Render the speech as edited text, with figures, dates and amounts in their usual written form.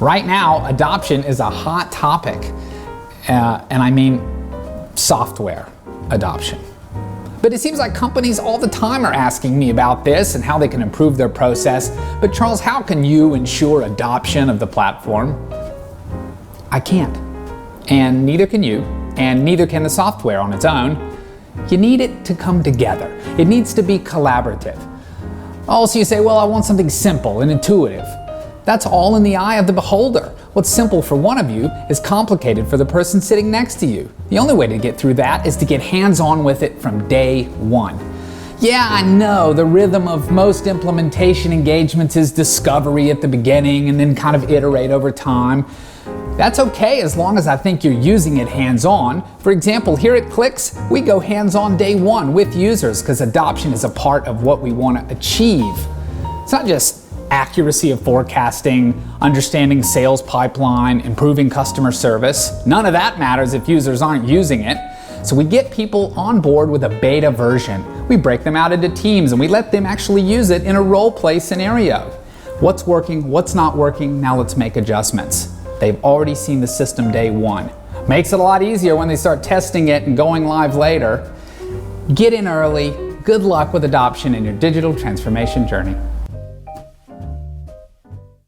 Right now, adoption is a hot topic, and I mean software adoption. But it seems like companies all the time are asking me about this and how they can improve their process. But Charles, how can you ensure adoption of the platform? I can't. And neither can you, and neither can the software on its own. You need it to come together. It needs to be collaborative. Also, you say, well, I want something simple and intuitive. That's all in the eye of the beholder. What's simple for one of you is complicated for the person sitting next to you. The only way to get through that is to get hands-on with it from day one. Yeah, I know the rhythm of most implementation engagements is discovery at the beginning and then kind of iterate over time. That's okay as long as I think you're using it hands-on. For example, here at KLIQXE, we go hands-on day one with users because adoption is a part of what we want to achieve. It's not just accuracy of forecasting, understanding sales pipeline, improving customer service. None of that matters if users aren't using it. So we get people on board with a beta version. We break them out into teams and we let them actually use it in a role play scenario. What's working, what's not working, now let's make adjustments. They've already seen the system day one. Makes it a lot easier when they start testing it and going live later. Get in early. Good luck with adoption in your digital transformation journey.